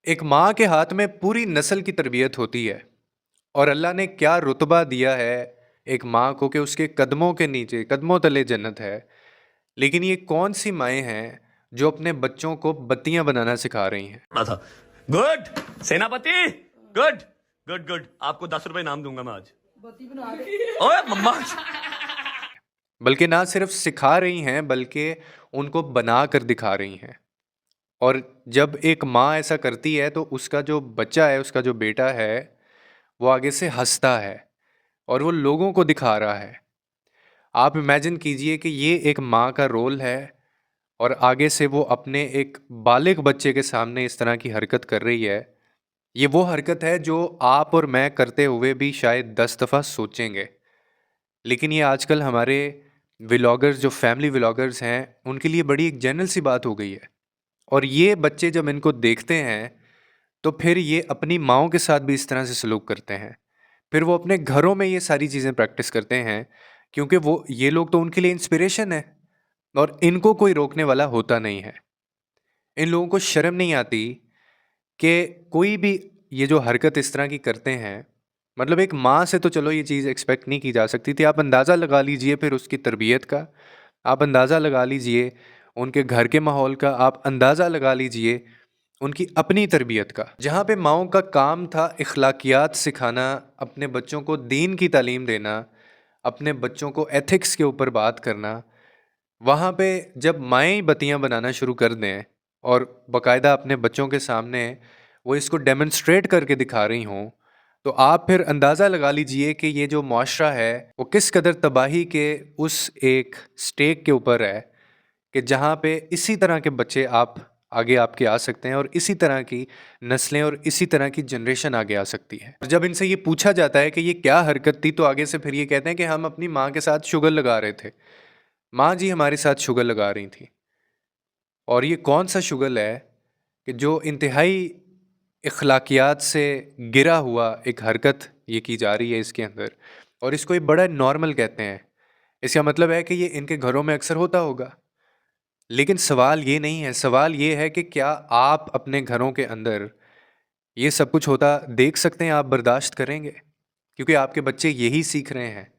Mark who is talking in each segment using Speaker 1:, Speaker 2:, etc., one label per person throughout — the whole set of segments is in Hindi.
Speaker 1: एक माँ के हाथ में पूरी नस्ल की तरबियत होती है और अल्लाह ने क्या रुतबा दिया है एक माँ को कि उसके कदमों के नीचे कदमों तले जन्नत है। लेकिन ये कौन सी माएँ हैं जो अपने बच्चों को बत्तियां बनाना सिखा रही हैं।
Speaker 2: पड़ा था। गुड सेनापति। गुड गुड गुड, आपको 10 रुपए इनाम दूंगा मैं आज। ओए मम्मा।
Speaker 1: बल्कि ना सिर्फ सिखा रही हैं बल्कि उनको बना कर दिखा रही हैं। और जब एक माँ ऐसा करती है तो उसका जो बच्चा है, उसका जो बेटा है, वो आगे से हंसता है और वो लोगों को दिखा रहा है। आप इमेजिन कीजिए कि ये एक माँ का रोल है और आगे से वो अपने एक बालिग बच्चे के सामने इस तरह की हरकत कर रही है। ये वो हरकत है जो आप और मैं करते हुए भी शायद 10 दफ़ा सोचेंगे। लेकिन ये आजकल हमारे व्लॉगर्स, जो फैमिली व्लॉगर्स हैं, उनके लिए बड़ी एक जनरल सी बात हो गई है। और ये बच्चे जब इनको देखते हैं तो फिर ये अपनी माँओं के साथ भी इस तरह से सलूक करते हैं। फिर वो अपने घरों में ये सारी चीज़ें प्रैक्टिस करते हैं, क्योंकि वो ये लोग तो उनके लिए इंस्पिरेशन है और इनको कोई रोकने वाला होता नहीं है। इन लोगों को शर्म नहीं आती कि कोई भी ये जो हरकत इस तरह की करते हैं, मतलब एक माँ से तो चलो ये चीज़ एक्सपेक्ट नहीं की जा सकती थी। आप अंदाज़ा लगा लीजिए फिर उसकी तरबियत का, आप अंदाज़ा लगा लीजिए उनके घर के माहौल का, आप अंदाज़ा लगा लीजिए उनकी अपनी तरबियत का। जहाँ पे माँओं का काम था इखलाकियात सिखाना, अपने बच्चों को दीन की तालीम देना, अपने बच्चों को एथिक्स के ऊपर बात करना, वहाँ पे जब माएँ ही बत्तियाँ बनाना शुरू कर दें और बाकायदा अपने बच्चों के सामने वो इसको डेमोन्स्ट्रेट करके दिखा रही हों, तो आप फिर अंदाज़ा लगा लीजिए कि ये जो मुआशरा है वो किस कदर तबाही के उस एक स्टेक के ऊपर है कि जहाँ पे इसी तरह के बच्चे आप आगे आपके आ सकते हैं और इसी तरह की नस्लें और इसी तरह की जनरेशन आगे आ सकती है। और जब इनसे ये पूछा जाता है कि ये क्या हरकत थी, तो आगे से फिर ये कहते हैं कि हम अपनी माँ के साथ शुगर लगा रहे थे। माँ जी हमारे साथ शुगर लगा रही थी। और ये कौन सा शुगर है कि जो इंतहाई इखलाकियात से गिरा हुआ एक हरकत ये की जा रही है इसके अंदर, और इसको ये बड़ा नॉर्मल कहते हैं। इसका मतलब है कि ये इनके घरों में अक्सर होता होगा। लेकिन सवाल ये नहीं है, सवाल ये है कि क्या आप अपने घरों के अंदर ये सब कुछ होता देख सकते हैं, आप बर्दाश्त करेंगे? क्योंकि आपके बच्चे यही सीख रहे हैं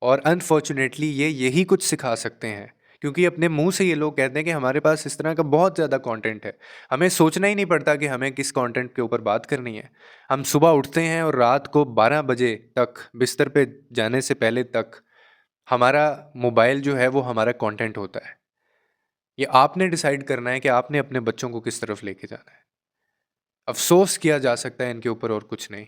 Speaker 1: और अनफॉर्चुनेटली ये यही कुछ सिखा सकते हैं, क्योंकि अपने मुंह से ये लोग कहते हैं कि हमारे पास इस तरह का बहुत ज़्यादा कंटेंट है। हमें सोचना ही नहीं पड़ता कि हमें किस कंटेंट के ऊपर बात करनी है। हम सुबह उठते हैं और रात को 12 बजे तक बिस्तर पे जाने से पहले तक हमारा मोबाइल जो है वो हमारा कंटेंट होता है। ये आपने डिसाइड करना है कि आपने अपने बच्चों को किस तरफ लेके जाना है। अफ़सोस किया जा सकता है इनके ऊपर और कुछ नहीं।